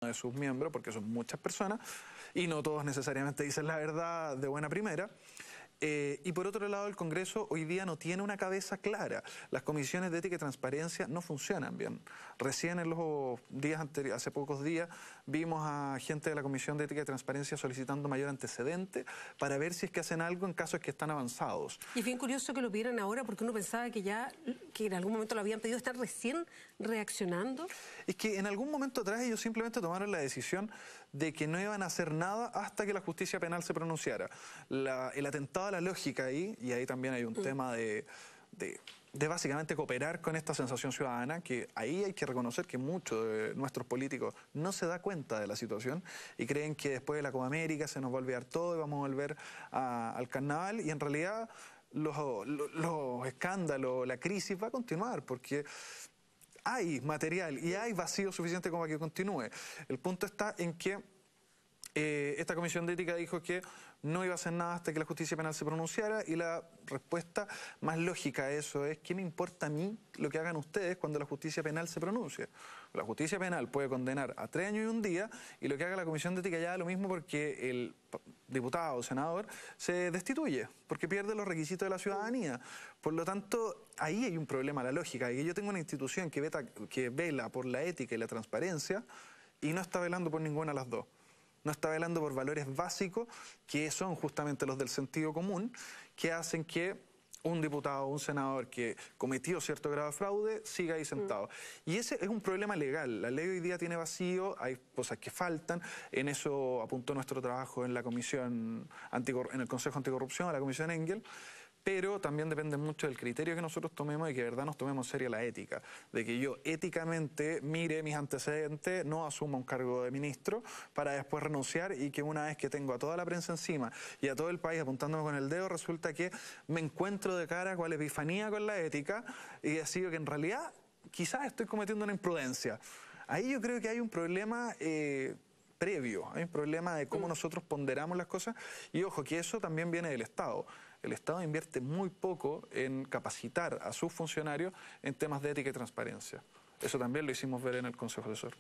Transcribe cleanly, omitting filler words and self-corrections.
de sus miembros, porque son muchas personas, y no todos necesariamente dicen la verdad de buena primera. Y por otro lado, el Congreso hoy día no tiene una cabeza clara. Las comisiones de ética y transparencia no funcionan bien. Recién en los días anteriores, hace pocos días, vimos a gente de la Comisión de Ética y Transparencia solicitando mayor antecedente para ver si es que hacen algo en casos que están avanzados. Y es bien curioso que lo pidieran ahora, porque uno pensaba que en algún momento lo habían pedido. ¿Están recién reaccionando? Es que en algún momento atrás ellos simplemente tomaron la decisión de que no iban a hacer nada hasta que la justicia penal se pronunciara. El atentado a la lógica ahí, y ahí también hay un tema de básicamente cooperar con esta sensación ciudadana, que ahí hay que reconocer que muchos de nuestros políticos no se da cuenta de la situación y creen que después de la Copa América se nos va a olvidar todo y vamos a volver al carnaval, y en realidad los escándalos, la crisis va a continuar porque hay material y hay vacío suficiente como para que continúe. El punto está en que esta comisión de ética dijo que no iba a hacer nada hasta que la justicia penal se pronunciara, y la respuesta más lógica a eso es: ¿qué me importa a mí lo que hagan ustedes cuando la justicia penal se pronuncie? La justicia penal puede condenar a 3 años y 1 día, y lo que haga la comisión de ética ya da lo mismo, porque el diputado o senador se destituye, porque pierde los requisitos de la ciudadanía. Por lo tanto, ahí hay un problema, la lógica, y yo tengo una institución que vela por la ética y la transparencia y no está velando por ninguna de las dos. No está velando por valores básicos, que son justamente los del sentido común, que hacen que un diputado o un senador que cometió cierto grado de fraude siga ahí sentado. Y ese es un problema legal. La ley hoy día tiene vacío, hay cosas que faltan. En eso apuntó nuestro trabajo en la comisión en el Consejo Anticorrupción, a la comisión Engel. Pero también depende mucho del criterio que nosotros tomemos y que de verdad nos tomemos en serio la ética. De que yo éticamente mire mis antecedentes, no asuma un cargo de ministro para después renunciar, y que una vez que tengo a toda la prensa encima y a todo el país apuntándome con el dedo, resulta que me encuentro de cara con la epifanía con la ética y decido que en realidad quizás estoy cometiendo una imprudencia. Ahí yo creo que hay un problema previo, hay un problema de cómo nosotros ponderamos las cosas, y ojo que eso también viene del Estado. El Estado invierte muy poco en capacitar a sus funcionarios en temas de ética y transparencia. Eso también lo hicimos ver en el Consejo Asesor.